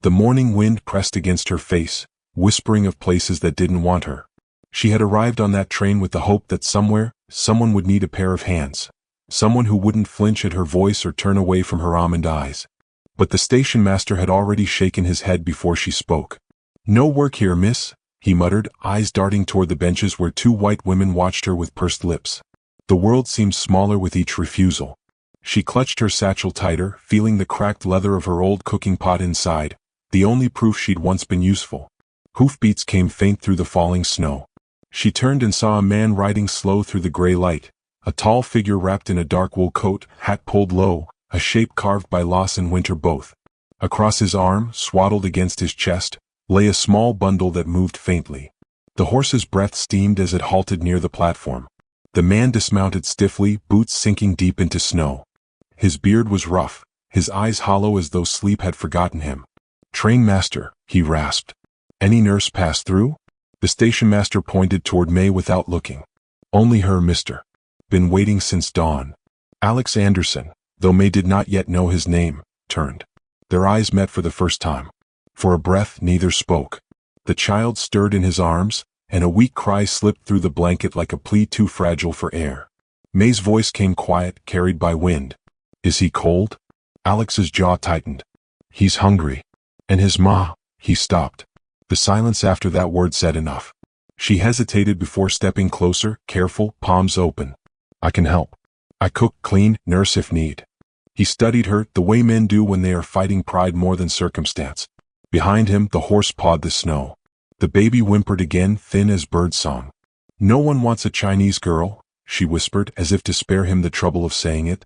The morning wind pressed against her face, whispering of places that didn't want her. She had arrived on that train with the hope that somewhere, someone would need a pair of hands. Someone who wouldn't flinch at her voice or turn away from her almond eyes. But the station master had already shaken his head before she spoke. "No work here, miss," he muttered, eyes darting toward the benches where two white women watched her with pursed lips. The world seemed smaller with each refusal. She clutched her satchel tighter, feeling the cracked leather of her old cooking pot inside, the only proof she'd once been useful. Hoofbeats came faint through the falling snow. She turned and saw a man riding slow through the gray light, a tall figure wrapped in a dark wool coat, hat pulled low, a shape carved by loss and winter both. Across his arm, swaddled against his chest, lay a small bundle that moved faintly. The horse's breath steamed as it halted near the platform. The man dismounted stiffly, boots sinking deep into snow. His beard was rough, his eyes hollow as though sleep had forgotten him. "Train master," he rasped. "Any nurse pass through?" The station master pointed toward May without looking. "Only her, mister. Been waiting since dawn." Alex Anderson, though May did not yet know his name, turned. Their eyes met for the first time. For a breath, neither spoke. The child stirred in his arms, and a weak cry slipped through the blanket like a plea too fragile for air. May's voice came quiet, carried by wind. "Is he cold?" Alex's jaw tightened. "He's hungry. And his ma." He stopped. The silence after that word said enough. She hesitated before stepping closer, careful, palms open. "I can help. I cook, clean, nurse if need." He studied her, the way men do when they are fighting pride more than circumstance. Behind him, the horse pawed the snow. The baby whimpered again, thin as birdsong. "No one wants a Chinese girl," she whispered, as if to spare him the trouble of saying it.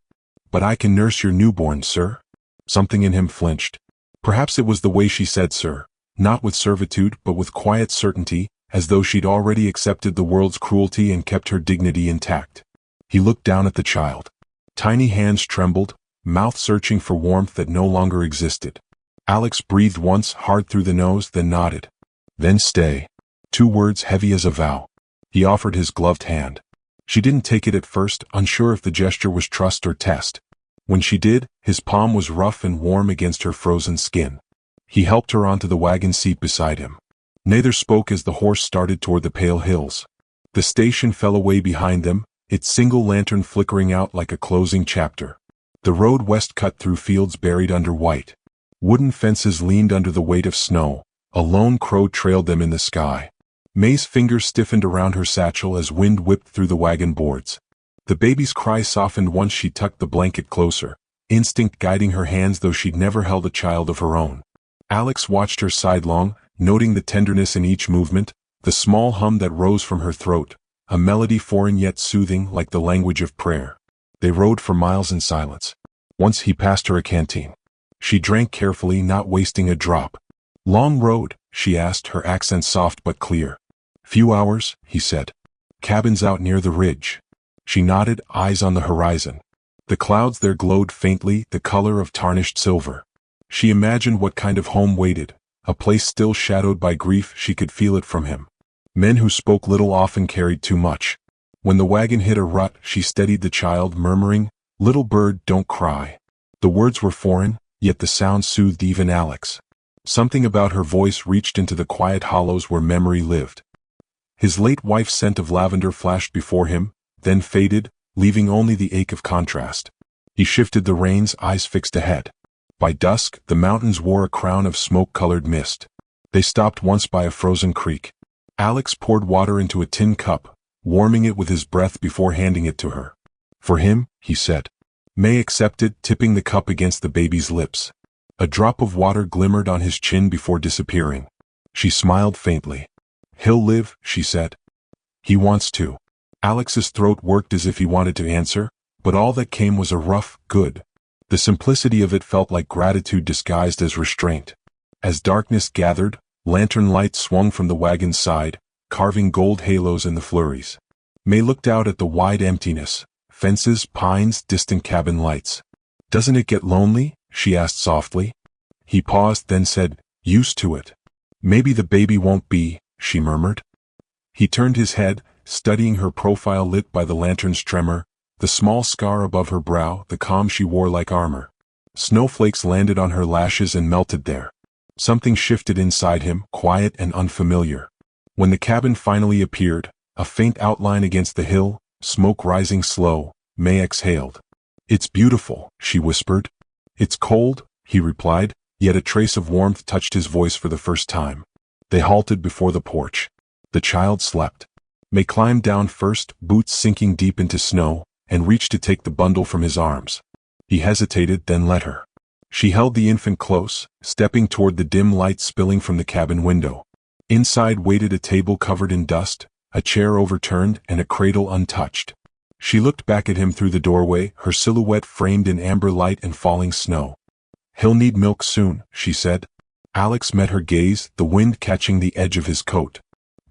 "But I can nurse your newborn, sir." Something in him flinched. Perhaps it was the way she said sir, not with servitude but with quiet certainty, as though she'd already accepted the world's cruelty and kept her dignity intact. He looked down at the child. Tiny hands trembled, mouth searching for warmth that no longer existed. Alex breathed once, hard through the nose, then nodded. "Then stay." 2 words heavy as a vow. He offered his gloved hand. She didn't take it at first, unsure if the gesture was trust or test. When she did, his palm was rough and warm against her frozen skin. He helped her onto the wagon seat beside him. Neither spoke as the horse started toward the pale hills. The station fell away behind them, its single lantern flickering out like a closing chapter. The road west cut through fields buried under white. Wooden fences leaned under the weight of snow. A lone crow trailed them in the sky. May's fingers stiffened around her satchel as wind whipped through the wagon boards. The baby's cry softened once she tucked the blanket closer, instinct guiding her hands though she'd never held a child of her own. Alex watched her sidelong, noting the tenderness in each movement, the small hum that rose from her throat, a melody foreign yet soothing like the language of prayer. They rode for miles in silence. Once he passed her a canteen. She drank carefully, not wasting a drop. "Long road?" she asked, her accent soft but clear. "Few hours," he said. "Cabins out near the ridge." She nodded, eyes on the horizon. The clouds there glowed faintly, the color of tarnished silver. She imagined what kind of home waited, a place still shadowed by grief. She could feel it from him. Men who spoke little often carried too much. When the wagon hit a rut, she steadied the child, murmuring, "Little bird, don't cry." The words were foreign, yet the sound soothed even Alex. Something about her voice reached into the quiet hollows where memory lived. His late wife's scent of lavender flashed before him, then faded, leaving only the ache of contrast. He shifted the reins, eyes fixed ahead. By dusk, the mountains wore a crown of smoke-colored mist. They stopped once by a frozen creek. Alex poured water into a tin cup, warming it with his breath before handing it to her. "For him," he said. May accepted, tipping the cup against the baby's lips. A drop of water glimmered on his chin before disappearing. She smiled faintly. "He'll live," she said. "He wants to." Alex's throat worked as if he wanted to answer, but all that came was a rough, "good." The simplicity of it felt like gratitude disguised as restraint. As darkness gathered, lantern lights swung from the wagon's side, carving gold halos in the flurries. May looked out at the wide emptiness, fences, pines, distant cabin lights. "Doesn't it get lonely?" she asked softly. He paused, then said, "Used to it." "Maybe the baby won't be," she murmured. He turned his head, studying her profile lit by the lantern's tremor, the small scar above her brow, the calm she wore like armor. Snowflakes landed on her lashes and melted there. Something shifted inside him, quiet and unfamiliar. When the cabin finally appeared, a faint outline against the hill, smoke rising slow, May exhaled. "It's beautiful," she whispered. "It's cold," he replied, yet a trace of warmth touched his voice for the first time. They halted before the porch. The child slept. May climbed down first, boots sinking deep into snow, and reached to take the bundle from his arms. He hesitated, then let her. She held the infant close, stepping toward the dim light spilling from the cabin window. Inside waited a table covered in dust, a chair overturned, and a cradle untouched. She looked back at him through the doorway, her silhouette framed in amber light and falling snow. "He'll need milk soon," she said. Alex met her gaze, the wind catching the edge of his coat.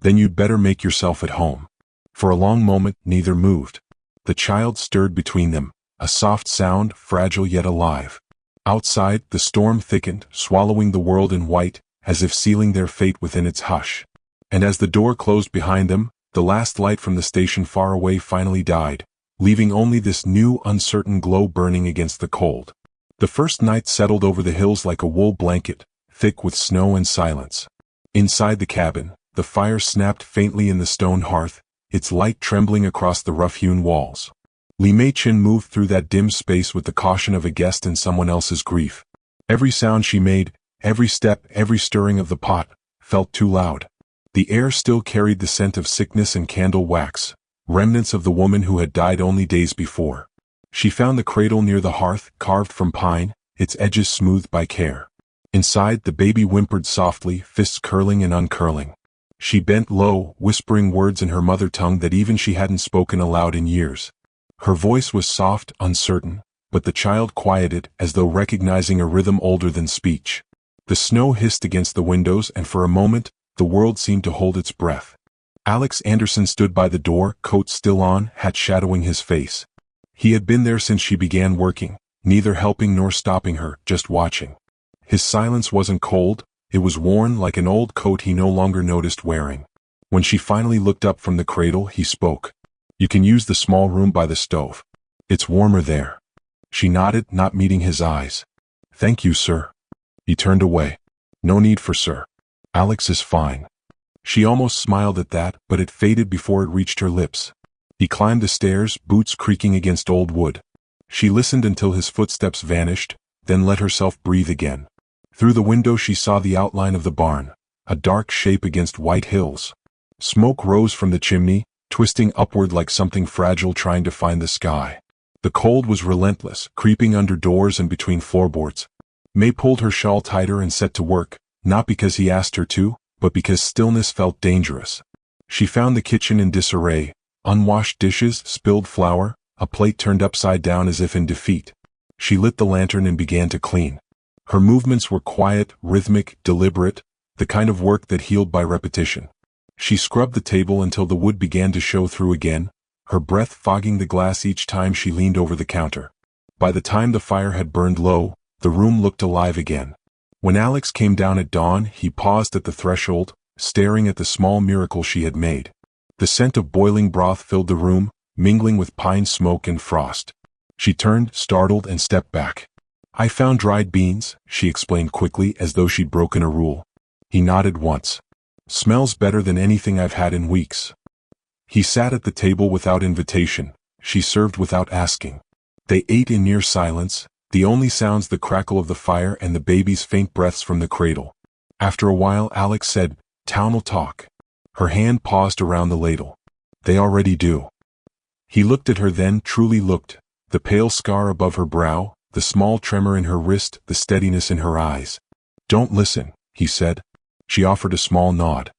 "Then you'd better make yourself at home." For a long moment, neither moved. The child stirred between them, a soft sound, fragile yet alive. Outside, the storm thickened, swallowing the world in white, as if sealing their fate within its hush. And as the door closed behind them, the last light from the station far away finally died, leaving only this new, uncertain glow burning against the cold. The first night settled over the hills like a wool blanket, thick with snow and silence. Inside the cabin, the fire snapped faintly in the stone hearth, its light trembling across the rough-hewn walls. Li Mei-chin moved through that dim space with the caution of a guest in someone else's grief. Every sound she made, every step, every stirring of the pot, felt too loud. The air still carried the scent of sickness and candle wax, remnants of the woman who had died only days before. She found the cradle near the hearth, carved from pine, its edges smoothed by care. Inside, the baby whimpered softly, fists curling and uncurling. She bent low, whispering words in her mother tongue that even she hadn't spoken aloud in years. Her voice was soft, uncertain, but the child quieted as though recognizing a rhythm older than speech. The snow hissed against the windows, and for a moment, the world seemed to hold its breath. Alex Anderson stood by the door, coat still on, hat shadowing his face. He had been there since she began working, neither helping nor stopping her, just watching. His silence wasn't cold, it was worn like an old coat he no longer noticed wearing. When she finally looked up from the cradle, he spoke. "You can use the small room by the stove. It's warmer there." She nodded, not meeting his eyes. "Thank you, sir." He turned away. "No need for sir. Alex is fine." She almost smiled at that, but it faded before it reached her lips. He climbed the stairs, boots creaking against old wood. She listened until his footsteps vanished, then let herself breathe again. Through the window she saw the outline of the barn, a dark shape against white hills. Smoke rose from the chimney, twisting upward like something fragile trying to find the sky. The cold was relentless, creeping under doors and between floorboards. May pulled her shawl tighter and set to work, not because he asked her to, but because stillness felt dangerous. She found the kitchen in disarray, unwashed dishes, spilled flour, a plate turned upside down as if in defeat. She lit the lantern and began to clean. Her movements were quiet, rhythmic, deliberate, the kind of work that healed by repetition. She scrubbed the table until the wood began to show through again, her breath fogging the glass each time she leaned over the counter. By the time the fire had burned low, the room looked alive again. When Alex came down at dawn, he paused at the threshold, staring at the small miracle she had made. The scent of boiling broth filled the room, mingling with pine smoke and frost. She turned, startled, and stepped back. "I found dried beans," she explained quickly, as though she'd broken a rule. He nodded once. "Smells better than anything I've had in weeks." He sat at the table without invitation. She served without asking. They ate in near silence, the only sounds the crackle of the fire and the baby's faint breaths from the cradle. After a while Alex said, "Town'll talk." Her hand paused around the ladle. "They already do." He looked at her then, truly looked, the pale scar above her brow, the small tremor in her wrist, the steadiness in her eyes. "Don't listen," he said. She offered a small nod.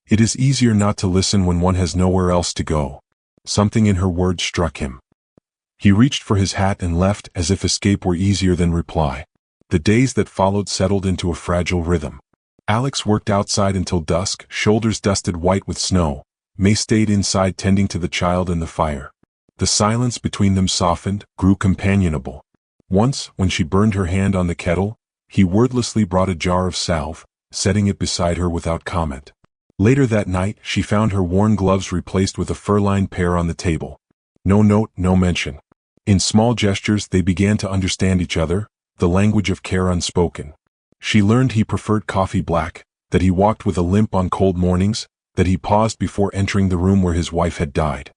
It is easier not to listen when one has nowhere else to go. Something in her words struck him. He reached for his hat and left as if escape were easier than reply. The days that followed settled into a fragile rhythm. Alex worked outside until dusk, shoulders dusted white with snow. May stayed inside tending to the child and the fire. The silence between them softened, grew companionable. Once, when she burned her hand on the kettle, he wordlessly brought a jar of salve, setting it beside her without comment. Later that night, she found her worn gloves replaced with a fur-lined pair on the table. No note, no mention. In small gestures they began to understand each other, the language of care unspoken. She learned he preferred coffee black, that he walked with a limp on cold mornings, that he paused before entering the room where his wife had died.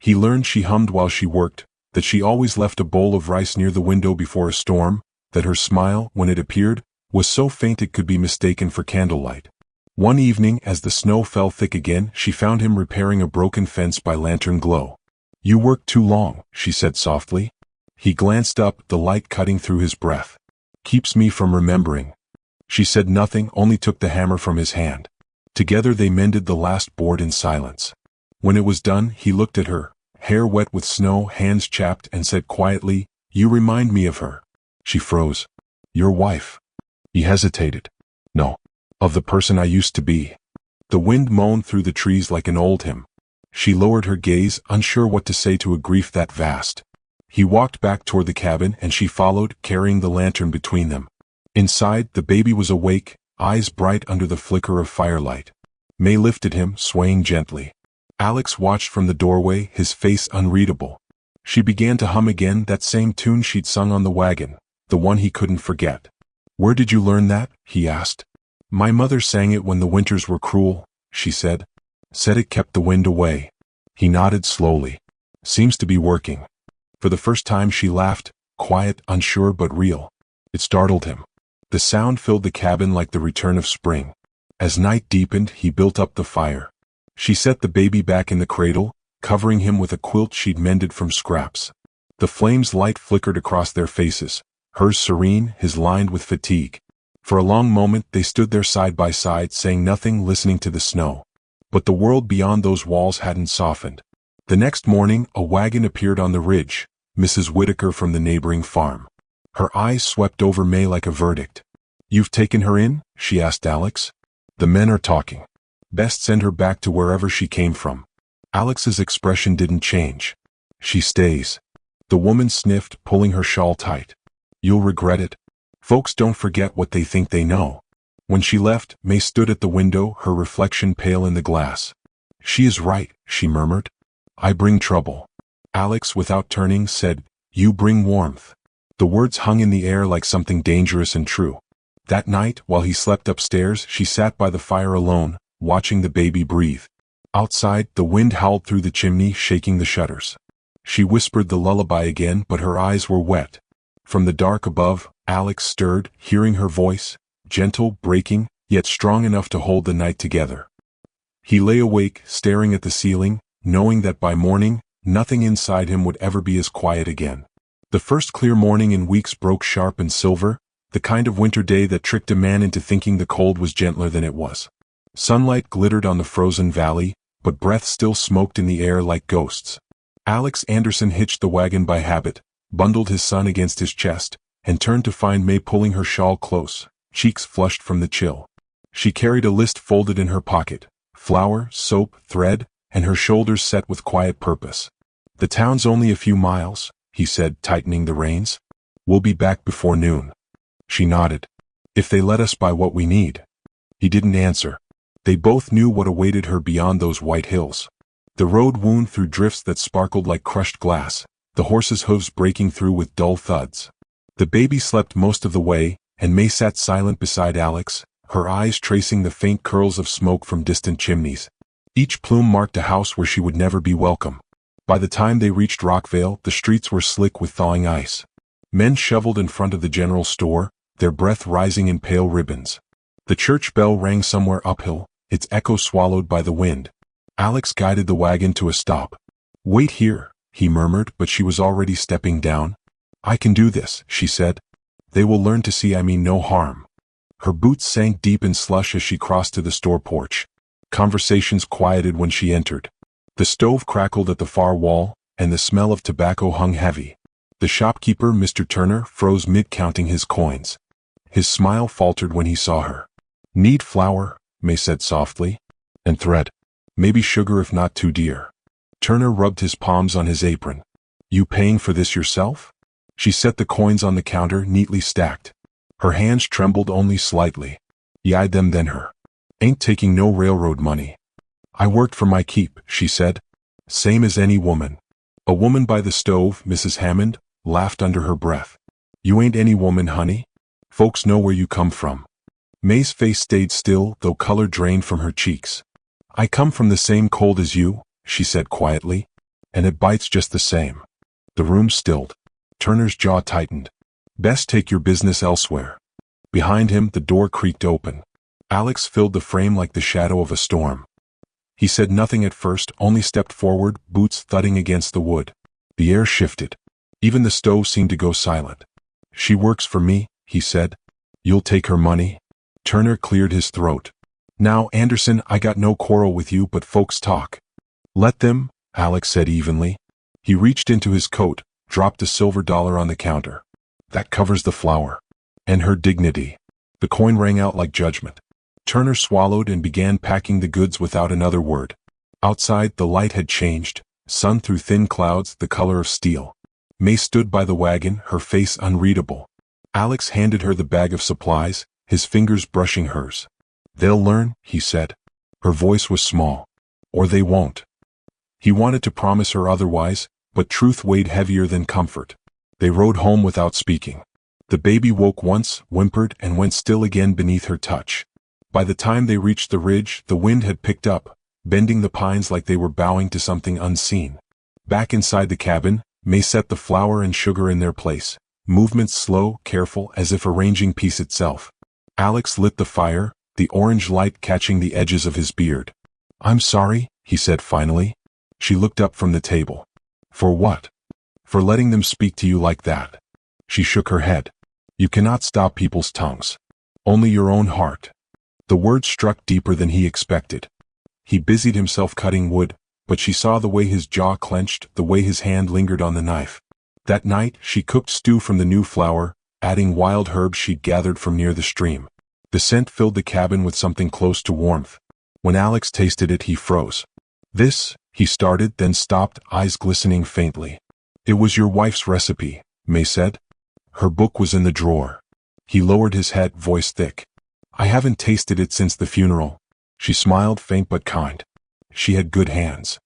He learned she hummed while she worked, that she always left a bowl of rice near the window before a storm, that her smile, when it appeared, was so faint it could be mistaken for candlelight. One evening, as the snow fell thick again, she found him repairing a broken fence by lantern glow. "You work too long," she said softly. He glanced up, the light cutting through his breath. "Keeps me from remembering." She said nothing, only took the hammer from his hand. Together they mended the last board in silence. When it was done, he looked at her, hair wet with snow, hands chapped, and said quietly, "You remind me of her." She froze. "Your wife?" He hesitated. "No. Of the person I used to be." The wind moaned through the trees like an old hymn. She lowered her gaze, unsure what to say to a grief that vast. He walked back toward the cabin, and she followed, carrying the lantern between them. Inside, the baby was awake, eyes bright under the flicker of firelight. May lifted him, swaying gently. Alex watched from the doorway, his face unreadable. She began to hum again, that same tune she'd sung on the wagon, the one he couldn't forget. "Where did you learn that?" he asked. "My mother sang it when the winters were cruel," she said. "Said it kept the wind away." He nodded slowly. "Seems to be working." For the first time she laughed, quiet, unsure but real. It startled him. The sound filled the cabin like the return of spring. As night deepened, he built up the fire. She set the baby back in the cradle, covering him with a quilt she'd mended from scraps. The flames' light flickered across their faces, hers serene, his lined with fatigue. For a long moment they stood there side by side, saying nothing, listening to the snow. But the world beyond those walls hadn't softened. The next morning, a wagon appeared on the ridge, Mrs. Whitaker from the neighboring farm. Her eyes swept over May like a verdict. "You've taken her in?" she asked Alex. "The men are talking. Best send her back to wherever she came from." Alex's expression didn't change. "She stays." The woman sniffed, pulling her shawl tight. "You'll regret it. Folks don't forget what they think they know." When she left, May stood at the window, her reflection pale in the glass. "She is right," she murmured. "I bring trouble." Alex, without turning, said, "You bring warmth." The words hung in the air like something dangerous and true. That night, while he slept upstairs, she sat by the fire alone, watching the baby breathe. Outside, the wind howled through the chimney, shaking the shutters. She whispered the lullaby again, but her eyes were wet. From the dark above, Alex stirred, hearing her voice, gentle, breaking, yet strong enough to hold the night together. He lay awake, staring at the ceiling, knowing that by morning, nothing inside him would ever be as quiet again. The first clear morning in weeks broke sharp and silver, the kind of winter day that tricked a man into thinking the cold was gentler than it was. Sunlight glittered on the frozen valley, but breath still smoked in the air like ghosts. Alex Anderson hitched the wagon by habit, bundled his son against his chest, and turned to find May pulling her shawl close, cheeks flushed from the chill. She carried a list folded in her pocket, flour, soap, thread, and her shoulders set with quiet purpose. "The town's only a few miles," he said, tightening the reins. "We'll be back before noon." She nodded. "If they let us buy what we need." He didn't answer. They both knew what awaited her beyond those white hills. The road wound through drifts that sparkled like crushed glass, the horses' hooves breaking through with dull thuds. The baby slept most of the way, and May sat silent beside Alex, her eyes tracing the faint curls of smoke from distant chimneys. Each plume marked a house where she would never be welcome. By the time they reached Rockvale, the streets were slick with thawing ice. Men shoveled in front of the general store, their breath rising in pale ribbons. The church bell rang somewhere uphill, its echo swallowed by the wind. Alex guided the wagon to a stop. "Wait here," he murmured, but she was already stepping down. "I can do this," she said. "They will learn to see I mean no harm." Her boots sank deep in slush as she crossed to the store porch. Conversations quieted when she entered. The stove crackled at the far wall, and the smell of tobacco hung heavy. The shopkeeper, Mr. Turner, froze mid-counting his coins. His smile faltered when he saw her. "Need flour," May said softly. "And thread. Maybe sugar if not too dear." Turner rubbed his palms on his apron. "You paying for this yourself?" She set the coins on the counter, neatly stacked. Her hands trembled only slightly. He eyed them, then her. "Ain't taking no railroad money." "I worked for my keep," she said. "Same as any woman." A woman by the stove, Mrs. Hammond, laughed under her breath. "You ain't any woman, honey." Folks know where you come from. May's face stayed still, though color drained from her cheeks. I come from the same cold as you, she said quietly. And it bites just the same. The room stilled. Turner's jaw tightened. Best take your business elsewhere. Behind him, the door creaked open. Alex filled the frame like the shadow of a storm. He said nothing at first, only stepped forward, boots thudding against the wood. The air shifted. Even the stove seemed to go silent. She works for me, he said. You'll take her money? Turner cleared his throat. Now, Anderson, I got no quarrel with you, but folks talk. Let them, Alex said evenly. He reached into his coat, dropped a silver dollar on the counter. That covers the flour. And her dignity. The coin rang out like judgment. Turner swallowed and began packing the goods without another word. Outside, the light had changed, sun through thin clouds the color of steel. May stood by the wagon, her face unreadable. Alex handed her the bag of supplies, his fingers brushing hers. They'll learn, he said. Her voice was small. Or they won't. He wanted to promise her otherwise, but truth weighed heavier than comfort. They rode home without speaking. The baby woke once, whimpered, and went still again beneath her touch. By the time they reached the ridge, the wind had picked up, bending the pines like they were bowing to something unseen. Back inside the cabin, May set the flour and sugar in their place, movements slow, careful, as if arranging peace itself. Alex lit the fire, the orange light catching the edges of his beard. I'm sorry, he said finally. She looked up from the table. For what? For letting them speak to you like that. She shook her head. You cannot stop people's tongues. Only your own heart. The words struck deeper than he expected. He busied himself cutting wood, but she saw the way his jaw clenched, the way his hand lingered on the knife. That night, she cooked stew from the new flour, adding wild herbs she'd gathered from near the stream. The scent filled the cabin with something close to warmth. When Alex tasted it, he froze. This, he started, then stopped, eyes glistening faintly. It was your wife's recipe, May said. Her book was in the drawer. He lowered his head, voice thick. I haven't tasted it since the funeral. She smiled, faint but kind. She had good hands.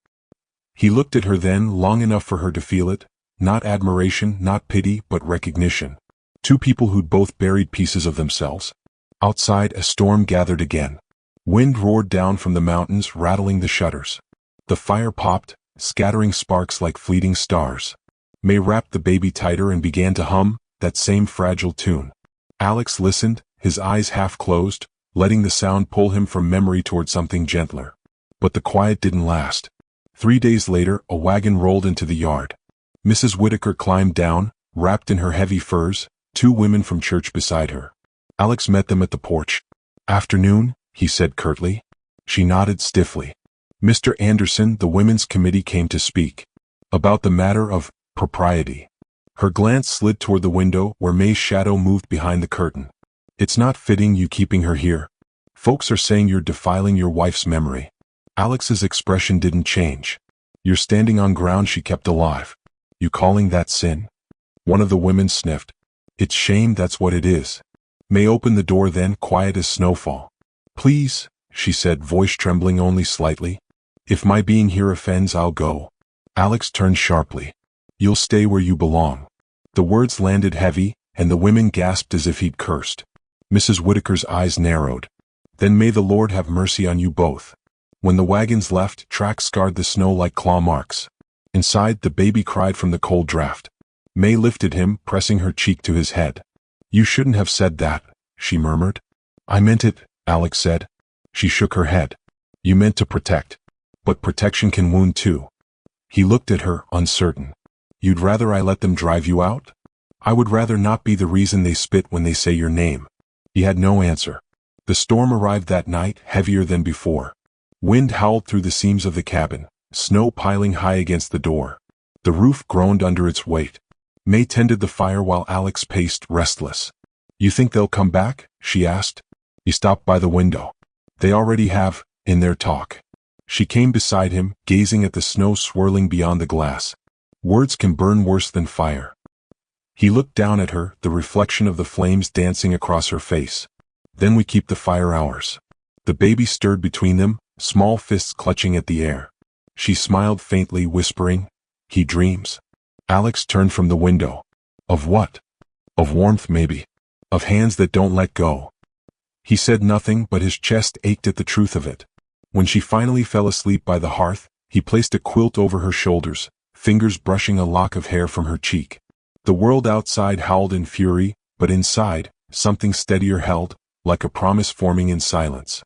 He looked at her then, long enough for her to feel it. Not admiration, not pity, but recognition. Two people who'd both buried pieces of themselves. Outside, a storm gathered again. Wind roared down from the mountains, rattling the shutters. The fire popped, scattering sparks like fleeting stars. May wrapped the baby tighter and began to hum, that same fragile tune. Alex listened, his eyes half closed, letting the sound pull him from memory toward something gentler. But the quiet didn't last. 3 days later, a wagon rolled into the yard. Mrs. Whitaker climbed down, wrapped in her heavy furs, 2 women from church beside her. Alex met them at the porch. Afternoon, he said curtly. She nodded stiffly. Mr. Anderson, the women's committee came to speak. About the matter of propriety. Her glance slid toward the window where May's shadow moved behind the curtain. It's not fitting you keeping her here. Folks are saying you're defiling your wife's memory. Alex's expression didn't change. You're standing on ground she kept alive. You calling that sin? One of the women sniffed. It's shame, that's what it is. May opened the door then, quiet as snowfall. Please, she said, voice trembling only slightly. If my being here offends, I'll go. Alex turned sharply. You'll stay where you belong. The words landed heavy, and the women gasped as if he'd cursed. Mrs. Whitaker's eyes narrowed. Then may the Lord have mercy on you both. When the wagons left, tracks scarred the snow like claw marks. Inside, the baby cried from the cold draft. May lifted him, pressing her cheek to his head. You shouldn't have said that, she murmured. I meant it, Alex said. She shook her head. You meant to protect. But protection can wound too. He looked at her, uncertain. You'd rather I let them drive you out? I would rather not be the reason they spit when they say your name. He had no answer. The storm arrived that night, heavier than before. Wind howled through the seams of the cabin, snow piling high against the door. The roof groaned under its weight. May tended the fire while Alex paced, restless. You think they'll come back? She asked. He stopped by the window. They already have, in their talk. She came beside him, gazing at the snow swirling beyond the glass. Words can burn worse than fire. He looked down at her, the reflection of the flames dancing across her face. Then we keep the fire ours. The baby stirred between them, small fists clutching at the air. She smiled faintly, whispering, He dreams. Alex turned from the window. Of what? Of warmth, maybe. Of hands that don't let go. He said nothing, but his chest ached at the truth of it. When she finally fell asleep by the hearth, he placed a quilt over her shoulders, fingers brushing a lock of hair from her cheek. The world outside howled in fury, but inside, something steadier held, like a promise forming in silence.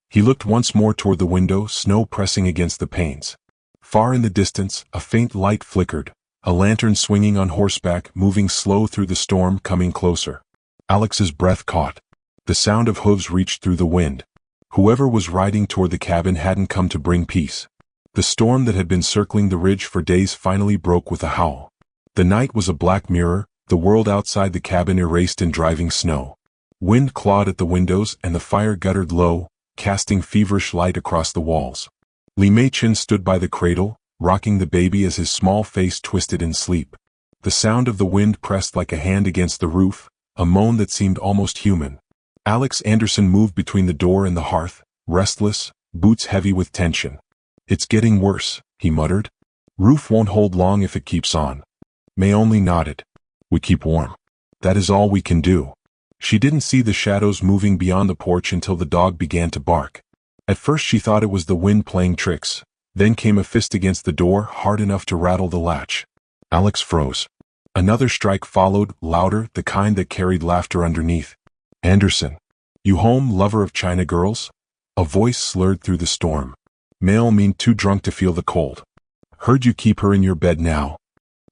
He looked once more toward the window, snow pressing against the panes. Far in the distance, a faint light flickered, a lantern swinging on horseback, moving slow through the storm, coming closer. Alex's breath caught. The sound of hooves reached through the wind. Whoever was riding toward the cabin hadn't come to bring peace. The storm that had been circling the ridge for days finally broke with a howl. The night was a black mirror, the world outside the cabin erased in driving snow. Wind clawed at the windows and the fire guttered low, casting feverish light across the walls. Li Mei-chen stood by the cradle, rocking the baby as his small face twisted in sleep. The sound of the wind pressed like a hand against the roof, a moan that seemed almost human. Alex Anderson moved between the door and the hearth, restless, boots heavy with tension. "It's getting worse," he muttered. "Roof won't hold long if it keeps on." May only nodded. "We keep warm. That is all we can do." She didn't see the shadows moving beyond the porch until the dog began to bark. At first she thought it was the wind playing tricks, then came a fist against the door, hard enough to rattle the latch. Alex froze. Another strike followed, louder, the kind that carried laughter underneath. "Anderson, you home, lover of China girls?" A voice slurred through the storm. "Male mean too drunk to feel the cold. Heard you keep her in your bed now."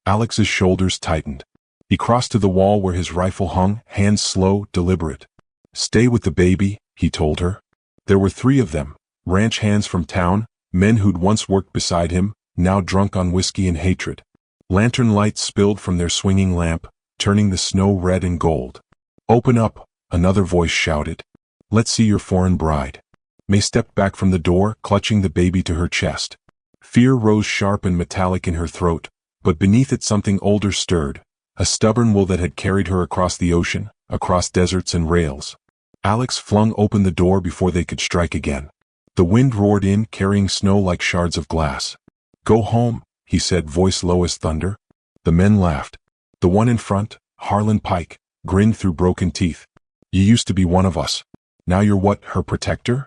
Alex's shoulders tightened. He crossed to the wall where his rifle hung, hands slow, deliberate. "Stay with the baby," he told her. There were 3 of them, ranch hands from town, men who'd once worked beside him, now drunk on whiskey and hatred. Lantern lights spilled from their swinging lamp, turning the snow red and gold. "Open up," another voice shouted. "Let's see your foreign bride." May stepped back from the door, clutching the baby to her chest. Fear rose sharp and metallic in her throat, but beneath it something older stirred, a stubborn will that had carried her across the ocean, across deserts and rails. Alex flung open the door before they could strike again. The wind roared in, carrying snow like shards of glass. "Go home," he said, voice low as thunder. The men laughed. The one in front, Harlan Pike, grinned through broken teeth. "You used to be one of us. Now you're what, her protector?"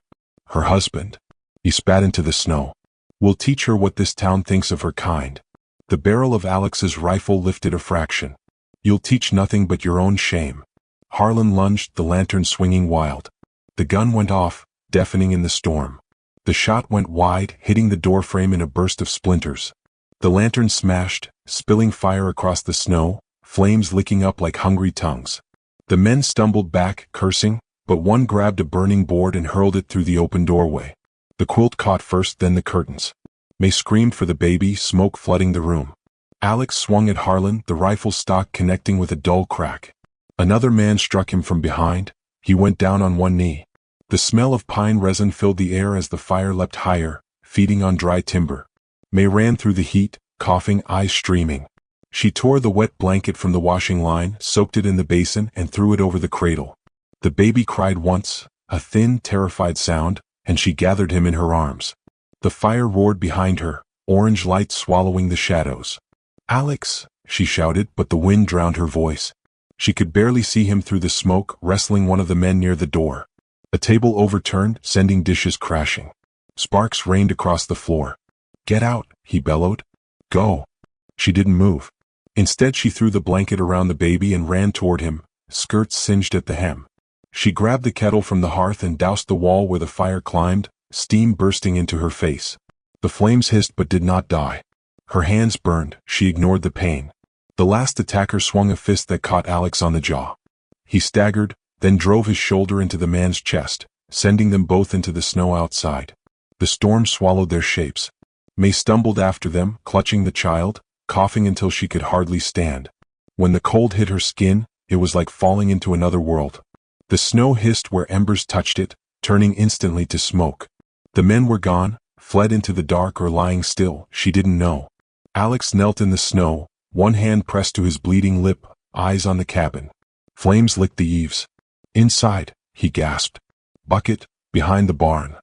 "Her husband." He spat into the snow. "We'll teach her what this town thinks of her kind." The barrel of Alex's rifle lifted a fraction. "You'll teach nothing but your own shame." Harlan lunged, the lantern swinging wild. The gun went off, deafening in the storm. The shot went wide, hitting the doorframe in a burst of splinters. The lantern smashed, spilling fire across the snow, flames licking up like hungry tongues. The men stumbled back, cursing, but one grabbed a burning board and hurled it through the open doorway. The quilt caught first, then the curtains. May screamed for the baby, smoke flooding the room. Alex swung at Harlan, the rifle stock connecting with a dull crack. Another man struck him from behind. He went down on one knee. The smell of pine resin filled the air as the fire leapt higher, feeding on dry timber. May ran through the heat, coughing, eyes streaming. She tore the wet blanket from the washing line, soaked it in the basin, and threw it over the cradle. The baby cried once, a thin, terrified sound, and she gathered him in her arms. The fire roared behind her, orange light swallowing the shadows. "Alex," she shouted, but the wind drowned her voice. She could barely see him through the smoke, wrestling one of the men near the door. A table overturned, sending dishes crashing. Sparks rained across the floor. "Get out," he bellowed. "Go." She didn't move. Instead she threw the blanket around the baby and ran toward him, skirts singed at the hem. She grabbed the kettle from the hearth and doused the wall where the fire climbed, steam bursting into her face. The flames hissed but did not die. Her hands burned, she ignored the pain. The last attacker swung a fist that caught Alex on the jaw. He staggered, then drove his shoulder into the man's chest, sending them both into the snow outside. The storm swallowed their shapes. May stumbled after them, clutching the child, coughing until she could hardly stand. When the cold hit her skin, it was like falling into another world. The snow hissed where embers touched it, turning instantly to smoke. The men were gone, fled into the dark or lying still, she didn't know. Alex knelt in the snow, one hand pressed to his bleeding lip, eyes on the cabin. Flames licked the eaves. "Inside," he gasped. "Bucket, behind the barn."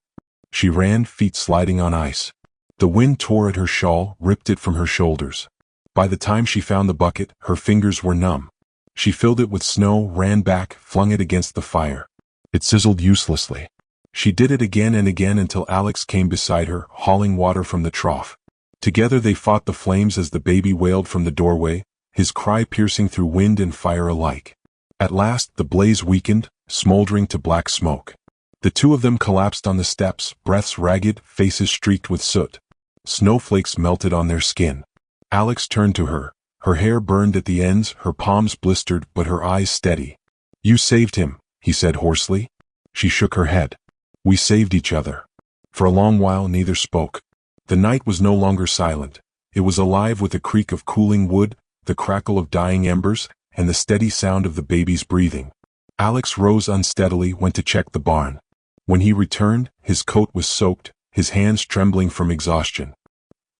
She ran, feet sliding on ice. The wind tore at her shawl, ripped it from her shoulders. By the time she found the bucket, her fingers were numb. She filled it with snow, ran back, flung it against the fire. It sizzled uselessly. She did it again and again until Alex came beside her, hauling water from the trough. Together they fought the flames as the baby wailed from the doorway, his cry piercing through wind and fire alike. At last, the blaze weakened, smoldering to black smoke. The two of them collapsed on the steps, breaths ragged, faces streaked with soot. Snowflakes melted on their skin. Alex turned to her. Her hair burned at the ends, her palms blistered, but her eyes steady. "You saved him," he said hoarsely. She shook her head. "We saved each other." For a long while neither spoke. The night was no longer silent. It was alive with the creak of cooling wood, the crackle of dying embers, and the steady sound of the baby's breathing. Alex rose unsteadily, went to check the barn. When he returned, his coat was soaked, his hands trembling from exhaustion.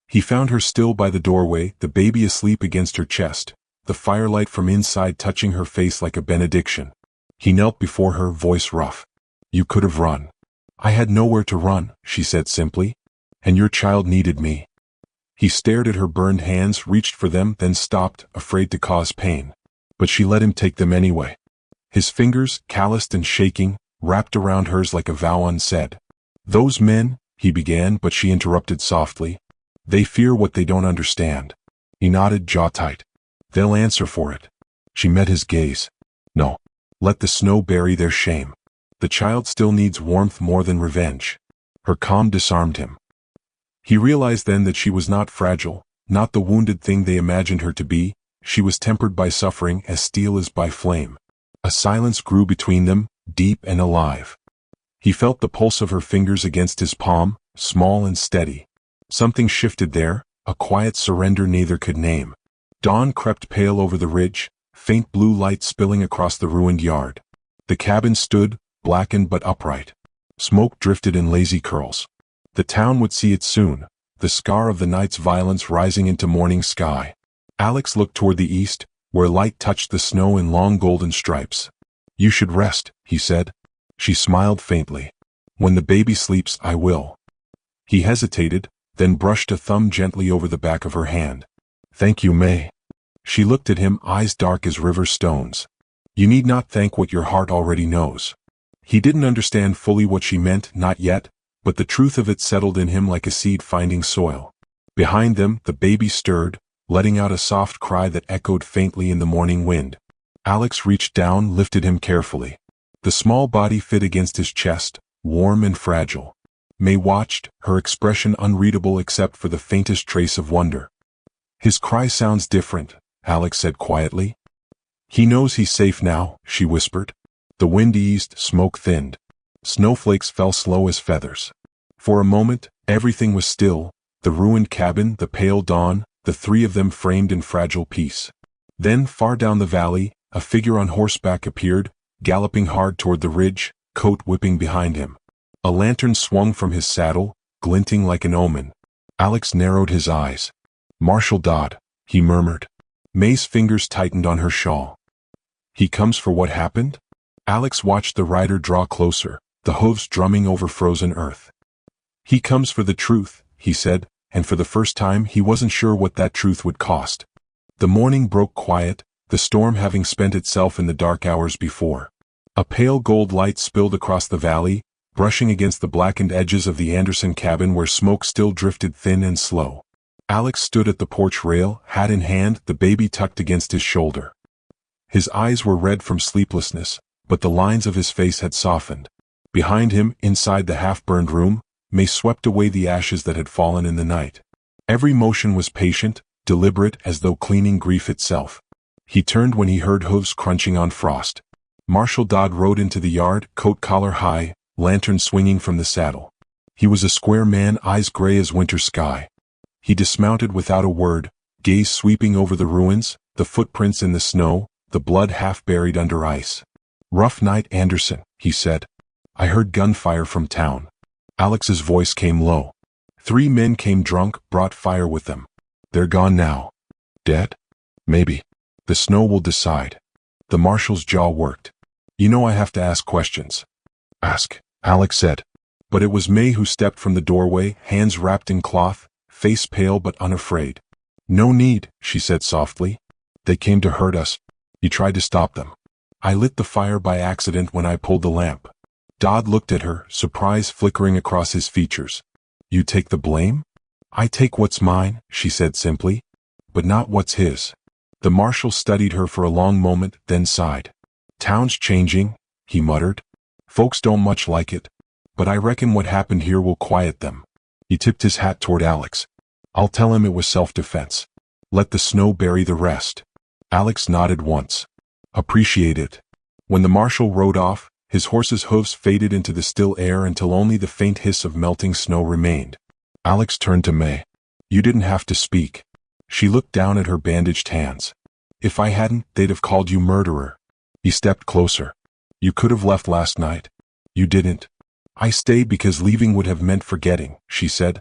He found her still by the doorway, the baby asleep against her chest, the firelight from inside touching her face like a benediction. He knelt before her, voice rough. "You could have run." "I had nowhere to run," she said simply. "And your child needed me." He stared at her burned hands, reached for them, then stopped, afraid to cause pain. But she let him take them anyway. His fingers, calloused and shaking, wrapped around hers like a vow unsaid. "Those men," he began, but she interrupted softly. "They fear what they don't understand." He nodded, jaw tight. "They'll answer for it." She met his gaze. "No. Let the snow bury their shame. The child still needs warmth more than revenge." Her calm disarmed him. He realized then that she was not fragile, not the wounded thing they imagined her to be. She was tempered by suffering, as steel is by flame. A silence grew between them, deep and alive. He felt the pulse of her fingers against his palm, small and steady. Something shifted there, a quiet surrender neither could name. Dawn crept pale over the ridge, faint blue light spilling across the ruined yard. The cabin stood, blackened but upright. Smoke drifted in lazy curls. The town would see it soon, the scar of the night's violence rising into morning sky. Alex looked toward the east, where light touched the snow in long golden stripes. "You should rest," he said. She smiled faintly. "When the baby sleeps, I will." He hesitated, then brushed a thumb gently over the back of her hand. "Thank you, May." She looked at him, eyes dark as river stones. "You need not thank what your heart already knows." He didn't understand fully what she meant, not yet, but the truth of it settled in him like a seed finding soil. Behind them, the baby stirred, letting out a soft cry that echoed faintly in the morning wind. Alex reached down, lifted him carefully. The small body fit against his chest, warm and fragile. May watched, her expression unreadable except for the faintest trace of wonder. "His cry sounds different," Alex said quietly. "He knows he's safe now," she whispered. The wind eased, smoke thinned. Snowflakes fell slow as feathers. For a moment, everything was still, the ruined cabin, the pale dawn, the three of them framed in fragile peace. Then, far down the valley, a figure on horseback appeared, galloping hard toward the ridge, coat whipping behind him. A lantern swung from his saddle, glinting like an omen. Alex narrowed his eyes. "Marshal Dodd," he murmured. May's fingers tightened on her shawl. "He comes for what happened?" Alex watched the rider draw closer, the hooves drumming over frozen earth. "He comes for the truth," he said, and for the first time he wasn't sure what that truth would cost. The morning broke quiet, the storm having spent itself in the dark hours before. A pale gold light spilled across the valley, brushing against the blackened edges of the Anderson cabin where smoke still drifted thin and slow. Alex stood at the porch rail, hat in hand, the baby tucked against his shoulder. His eyes were red from sleeplessness, but the lines of his face had softened. Behind him, inside the half-burned room, May swept away the ashes that had fallen in the night. Every motion was patient, deliberate, as though cleaning grief itself. He turned when he heard hooves crunching on frost. Marshal Dodd rode into the yard, coat collar high, lantern swinging from the saddle. He was a square man, eyes gray as winter sky. He dismounted without a word, gaze sweeping over the ruins, the footprints in the snow, the blood half buried under ice. "Rough night, Anderson," he said. "I heard gunfire from town." Alex's voice came low. "3 men came drunk, brought fire with them. They're gone now." "Dead?" "Maybe. The snow will decide." The marshal's jaw worked. "You know I have to ask questions." "Ask," Alex said. But it was May who stepped from the doorway, hands wrapped in cloth, face pale but unafraid. "No need," she said softly. "They came to hurt us. He tried to stop them. I lit the fire by accident when I pulled the lamp. Dodd looked at her, surprise flickering across his features. You take the blame? I take what's mine, she said simply. But not what's his. The marshal studied her for a long moment, then sighed. Town's changing, he muttered. Folks don't much like it. But I reckon what happened here will quiet them. He tipped his hat toward Alex. I'll tell him it was self-defense. Let the snow bury the rest. Alex nodded once. Appreciate it. When the marshal rode off, his horse's hooves faded into the still air until only the faint hiss of melting snow remained. Alex turned to May. You didn't have to speak. She looked down at her bandaged hands. If I hadn't, they'd have called you murderer. He stepped closer. You could have left last night. You didn't. I stayed because leaving would have meant forgetting, she said.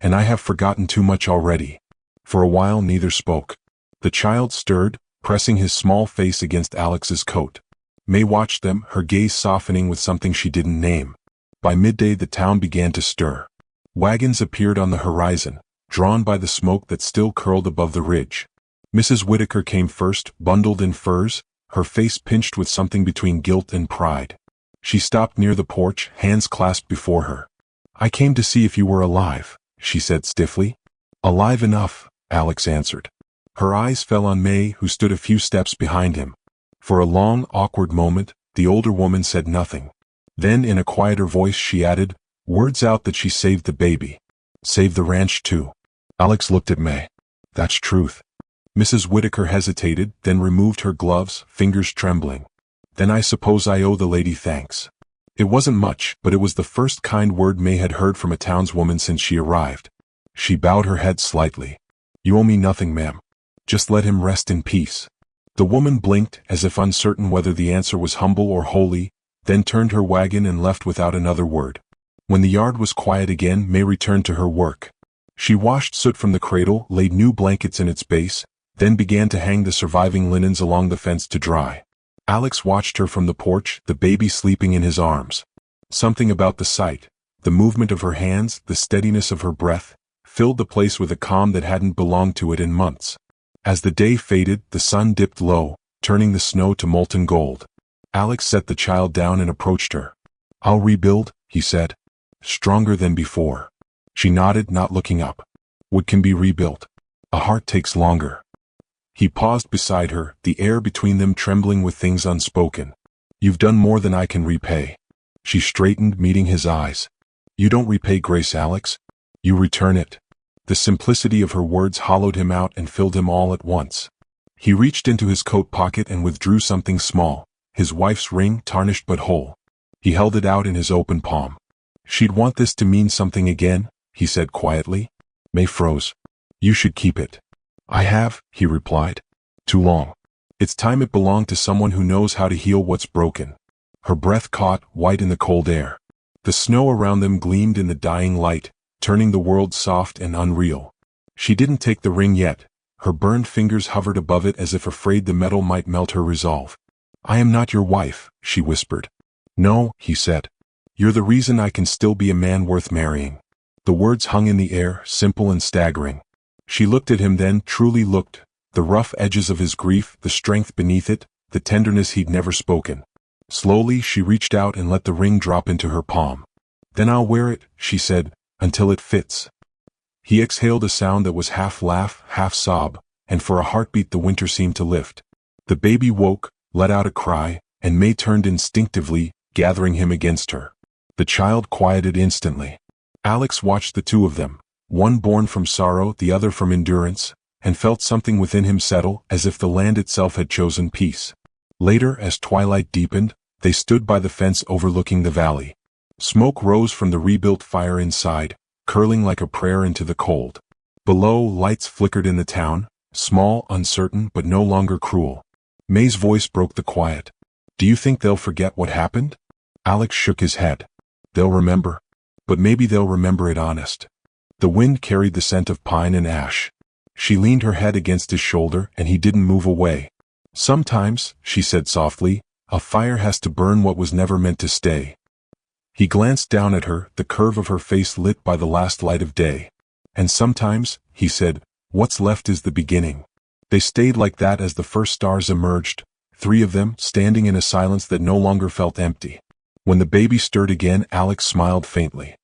And I have forgotten too much already. For a while neither spoke. The child stirred, pressing his small face against Alex's coat. May watched them, her gaze softening with something she didn't name. By midday the town began to stir. Wagons appeared on the horizon, drawn by the smoke that still curled above the ridge. Mrs. Whitaker came first, bundled in furs, her face pinched with something between guilt and pride. She stopped near the porch, hands clasped before her. I came to see if you were alive, she said stiffly. Alive enough, Alex answered. Her eyes fell on May, who stood a few steps behind him. For a long, awkward moment, the older woman said nothing. Then in a quieter voice she added, words out that she saved the baby. Saved the ranch too. Alex looked at May. That's truth. Mrs. Whitaker hesitated, then removed her gloves, fingers trembling. Then I suppose I owe the lady thanks. It wasn't much, but it was the first kind word May had heard from a townswoman since she arrived. She bowed her head slightly. You owe me nothing, ma'am. Just let him rest in peace. The woman blinked, as if uncertain whether the answer was humble or holy, then turned her wagon and left without another word. When the yard was quiet again, May returned to her work. She washed soot from the cradle, laid new blankets in its base, then began to hang the surviving linens along the fence to dry. Alex watched her from the porch, the baby sleeping in his arms. Something about the sight, the movement of her hands, the steadiness of her breath, filled the place with a calm that hadn't belonged to it in months. As the day faded, the sun dipped low, turning the snow to molten gold. Alex set the child down and approached her. I'll rebuild, he said. Stronger than before. She nodded, not looking up. What can be rebuilt? A heart takes longer. He paused beside her, the air between them trembling with things unspoken. You've done more than I can repay. She straightened, meeting his eyes. You don't repay grace, Alex. You return it. The simplicity of her words hollowed him out and filled him all at once. He reached into his coat pocket and withdrew something small, his wife's ring, tarnished but whole. He held it out in his open palm. She'd want this to mean something again, he said quietly. May froze. You should keep it. I have, he replied. Too long. It's time it belonged to someone who knows how to heal what's broken. Her breath caught, white in the cold air. The snow around them gleamed in the dying light, turning the world soft and unreal. She didn't take the ring yet. Her burned fingers hovered above it as if afraid the metal might melt her resolve. I am not your wife, she whispered. No, he said. You're the reason I can still be a man worth marrying. The words hung in the air, simple and staggering. She looked at him then, truly looked, the rough edges of his grief, the strength beneath it, the tenderness he'd never spoken. Slowly she reached out and let the ring drop into her palm. Then I'll wear it, she said, until it fits. He exhaled a sound that was half laugh, half sob, and for a heartbeat the winter seemed to lift. The baby woke, let out a cry, and May turned instinctively, gathering him against her. The child quieted instantly. Alex watched the two of them, one born from sorrow, the other from endurance, and felt something within him settle, as if the land itself had chosen peace. Later, as twilight deepened, they stood by the fence overlooking the valley. Smoke rose from the rebuilt fire inside, curling like a prayer into the cold. Below, lights flickered in the town, small, uncertain, but no longer cruel. May's voice broke the quiet. Do you think they'll forget what happened? Alex shook his head. They'll remember. But maybe they'll remember it honest. The wind carried the scent of pine and ash. She leaned her head against his shoulder, and he didn't move away. Sometimes, she said softly, a fire has to burn what was never meant to stay. He glanced down at her, the curve of her face lit by the last light of day. And sometimes, he said, what's left is the beginning. They stayed like that as the first stars emerged, 3 of them standing in a silence that no longer felt empty. When the baby stirred again, Alex smiled faintly.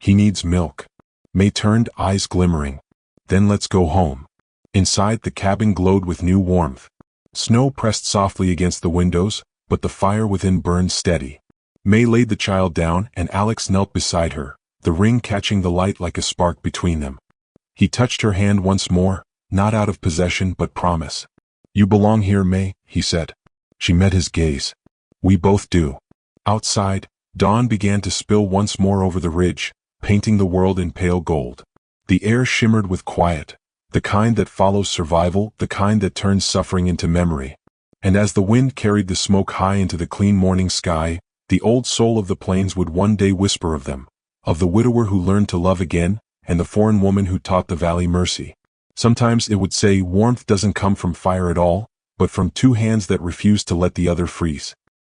He needs milk. May turned, eyes glimmering. Then let's go home. Inside, the cabin glowed with new warmth. Snow pressed softly against the windows, but the fire within burned steady. May laid the child down, and Alex knelt beside her, the ring catching the light like a spark between them. He touched her hand once more, not out of possession but promise. You belong here, May, he said. She met his gaze. We both do. Outside, dawn began to spill once more over the ridge, painting the world in pale gold. The air shimmered with quiet, the kind that follows survival, the kind that turns suffering into memory. And as the wind carried the smoke high into the clean morning sky, the old soul of the plains would one day whisper of them, of the widower who learned to love again, and the foreign woman who taught the valley mercy. Sometimes it would say, warmth doesn't come from fire at all, but from 2 hands that refuse to let the other freeze.